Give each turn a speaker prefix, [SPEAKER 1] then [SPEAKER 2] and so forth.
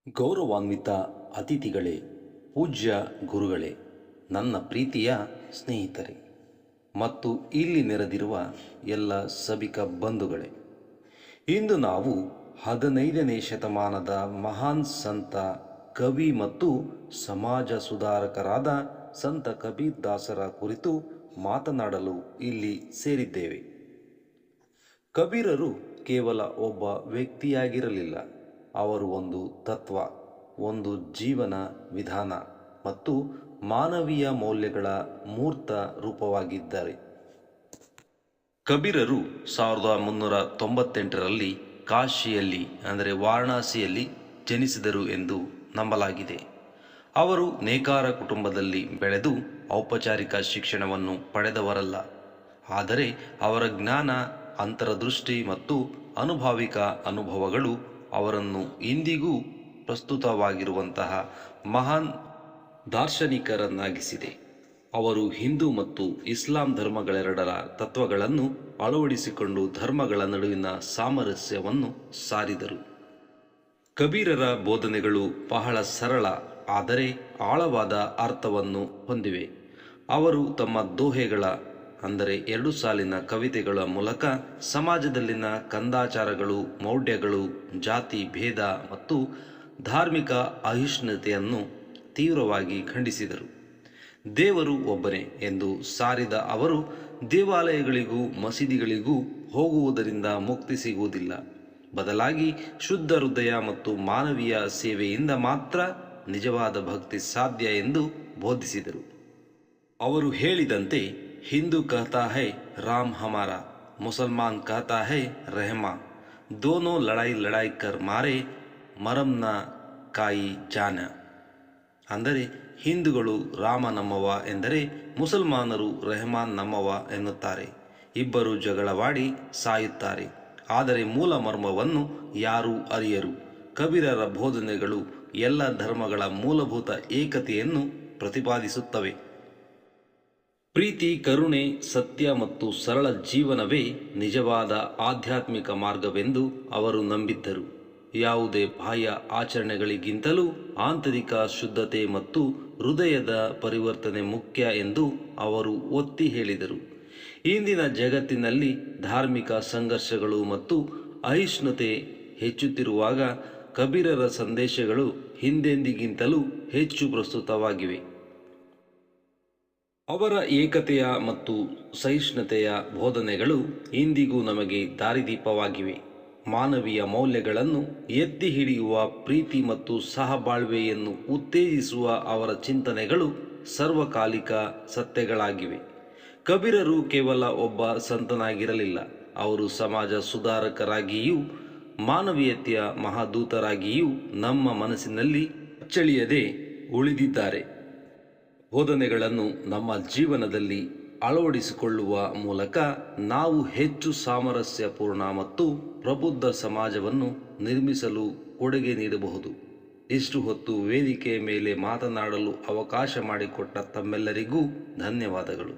[SPEAKER 1] ಗೌರವಾನ್ವಿತ ಅತಿಥಿಗಳೇ, ಪೂಜ್ಯ ಗುರುಗಳೇ, ನನ್ನ ಪ್ರೀತಿಯ ಸ್ನೇಹಿತರೆ ಮತ್ತು ಇಲ್ಲಿ ನೆರೆದಿರುವ ಎಲ್ಲ ಸಭಿಕ ಬಂಧುಗಳೇ, ಇಂದು ನಾವು 15ನೇ ಶತಮಾನದ ಮಹಾನ್ ಸಂತ, ಕವಿ ಮತ್ತು ಸಮಾಜ ಸುಧಾರಕರಾದ ಸಂತ ಕಬೀರ್ ದಾಸರ ಕುರಿತು ಮಾತನಾಡಲು ಇಲ್ಲಿ ಸೇರಿದ್ದೇವೆ. ಕಬೀರರು ಕೇವಲ ಒಬ್ಬ ವ್ಯಕ್ತಿಯಾಗಿರಲಿಲ್ಲ. ಅವರು ಒಂದು ತತ್ವ, ಒಂದು ಜೀವನ ವಿಧಾನ ಮತ್ತು ಮಾನವೀಯ ಮೌಲ್ಯಗಳ ಮೂರ್ತ ರೂಪವಾಗಿದ್ದಾರೆ. ಕಬೀರರು 1398ರಲ್ಲಿ ಕಾಶಿಯಲ್ಲಿ ಅಂದರೆ ವಾರಣಾಸಿಯಲ್ಲಿ ಜನಿಸಿದರು ಎಂದು ನಂಬಲಾಗಿದೆ. ಅವರು ನೇಕಾರ ಕುಟುಂಬದಲ್ಲಿ ಬೆಳೆದು ಔಪಚಾರಿಕ ಶಿಕ್ಷಣವನ್ನು ಪಡೆದವರಲ್ಲ. ಆದರೆ ಅವರ ಜ್ಞಾನ, ಅಂತರದೃಷ್ಟಿ ಮತ್ತು ಅನುಭಾವಿಕ ಅನುಭವಗಳು ಅವರನ್ನು ಇಂದಿಗೂ ಪ್ರಸ್ತುತವಾಗಿರುವಂತಹ ಮಹಾನ್ ದಾರ್ಶನಿಕರನ್ನಾಗಿಸಿದೆ. ಅವರು ಹಿಂದೂ ಮತ್ತು ಇಸ್ಲಾಂ ಧರ್ಮಗಳೆರಡರ ತತ್ವಗಳನ್ನು ಅಳವಡಿಸಿಕೊಂಡು ಧರ್ಮಗಳ ನಡುವಿನ ಸಾಮರಸ್ಯವನ್ನು ಸಾರಿದರು. ಕಬೀರರ ಬೋಧನೆಗಳು ಬಹಳ ಸರಳ ಆದರೆ ಆಳವಾದ ಅರ್ಥವನ್ನು ಹೊಂದಿವೆ. ಅವರು ತಮ್ಮ ದೋಹೆಗಳ ಅಂದರೆ 2 ಸಾಲಿನ ಕವಿತೆಗಳ ಮೂಲಕ ಸಮಾಜದಲ್ಲಿನ ಕಂದಾಚಾರಗಳು, ಮೌಢ್ಯಗಳು, ಜಾತಿ ಭೇದ ಮತ್ತು ಧಾರ್ಮಿಕ ಅಹಿಷ್ಣುತೆಯನ್ನು ತೀವ್ರವಾಗಿ ಖಂಡಿಸಿದರು. ದೇವರು ಒಬ್ಬನೇ ಎಂದು ಸಾರಿದ ಅವರು ದೇವಾಲಯಗಳಿಗೂ ಮಸೀದಿಗಳಿಗೂ ಹೋಗುವುದರಿಂದ ಮುಕ್ತಿ ಸಿಗುವುದಿಲ್ಲ, ಬದಲಾಗಿ ಶುದ್ಧ ಹೃದಯ ಮತ್ತು ಮಾನವೀಯ ಸೇವೆಯಿಂದ ಮಾತ್ರ ನಿಜವಾದ ಭಕ್ತಿ ಸಾಧ್ಯ ಎಂದು ಬೋಧಿಸಿದರು. ಅವರು ಹೇಳಿದಂತೆ, ಹಿಂದೂ ಕಹತಾ ಹೈ ರಾಮ್ ಹಮಾರಾ, ಮುಸಲ್ಮಾನ್ ಕಹತಾ ಹೈ ರೆಹಮಾ, ದೋನೋ ಲಡಾಯಿ ಕರ್ ಮಾರೆ, ಮರಮ್ನ ಕಾಯಿ ಜಾನ. ಅಂದರೆ ಹಿಂದೂಗಳು ರಾಮ ನಮ್ಮವ ಎಂದರೆ ಮುಸಲ್ಮಾನರು ರೆಹಮಾನ್ ನಮ್ಮವ ಎನ್ನುತ್ತಾರೆ. ಇಬ್ಬರು ಜಗಳವಾಡಿ ಸಾಯುತ್ತಾರೆ, ಆದರೆ ಮೂಲ ಮರ್ಮವನ್ನು ಯಾರೂ ಅರಿಯರು. ಕಬೀರರ ಬೋಧನೆಗಳು ಎಲ್ಲ ಧರ್ಮಗಳ ಮೂಲಭೂತ ಏಕತೆಯನ್ನು ಪ್ರತಿಪಾದಿಸುತ್ತವೆ. ಪ್ರೀತಿ, ಕರುಣೆ, ಸತ್ಯ ಮತ್ತು ಸರಳ ಜೀವನವೇ ನಿಜವಾದ ಆಧ್ಯಾತ್ಮಿಕ ಮಾರ್ಗವೆಂದು ಅವರು ನಂಬಿದ್ದರು. ಯಾವುದೇ ಬಾಹ್ಯ ಆಚರಣೆಗಳಿಗಿಂತಲೂ ಆಂತರಿಕ ಶುದ್ಧತೆ ಮತ್ತು ಹೃದಯದ ಪರಿವರ್ತನೆ ಮುಖ್ಯ ಎಂದು ಅವರು ಒತ್ತಿ ಹೇಳಿದರು. ಇಂದಿನ ಜಗತ್ತಿನಲ್ಲಿ ಧಾರ್ಮಿಕ ಸಂಘರ್ಷಗಳು ಮತ್ತು ಅಹಿಷ್ಣುತೆ ಹೆಚ್ಚುತ್ತಿರುವಾಗ ಕಬೀರರ ಸಂದೇಶಗಳು ಹಿಂದೆಂದಿಗಿಂತಲೂ ಹೆಚ್ಚು ಪ್ರಸ್ತುತವಾಗಿವೆ. ಅವರ ಏಕತೆಯ ಮತ್ತು ಸಹಿಷ್ಣುತೆಯ ಬೋಧನೆಗಳು ಇಂದಿಗೂ ನಮಗೆ ದಾರಿದೀಪವಾಗಿವೆ. ಮಾನವೀಯ ಮೌಲ್ಯಗಳನ್ನು ಎತ್ತಿ ಹಿಡಿಯುವ, ಪ್ರೀತಿ ಮತ್ತು ಸಹಬಾಳ್ವೆಯನ್ನು ಉತ್ತೇಜಿಸುವ ಅವರ ಚಿಂತನೆಗಳು ಸರ್ವಕಾಲಿಕ ಸತ್ಯಗಳಾಗಿವೆ. ಕಬೀರರು ಕೇವಲ ಒಬ್ಬ ಸಂತನಾಗಿರಲಿಲ್ಲ, ಅವರು ಸಮಾಜ ಸುಧಾರಕರಾಗಿಯೂ ಮಾನವೀಯತೆಯ ಮಹಾದೂತರಾಗಿಯೂ ನಮ್ಮ ಮನಸ್ಸಿನಲ್ಲಿ ಅಚ್ಚಳಿಯದೆ ಉಳಿದಿದ್ದಾರೆ. ಬೋಧನೆಗಳನ್ನು ನಮ್ಮ ಜೀವನದಲ್ಲಿ ಅಳವಡಿಸಿಕೊಳ್ಳುವ ಮೂಲಕ ನಾವು ಹೆಚ್ಚು ಸಾಮರಸ್ಯಪೂರ್ಣ ಮತ್ತು ಪ್ರಬುದ್ಧ ಸಮಾಜವನ್ನು ನಿರ್ಮಿಸಲು ಕೊಡುಗೆ ನೀಡಬಹುದು. ಇಷ್ಟು ಹೊತ್ತು ವೇದಿಕೆಯ ಮೇಲೆ ಮಾತನಾಡಲು ಅವಕಾಶ ಮಾಡಿಕೊಟ್ಟ ತಮ್ಮೆಲ್ಲರಿಗೂ ಧನ್ಯವಾದಗಳು.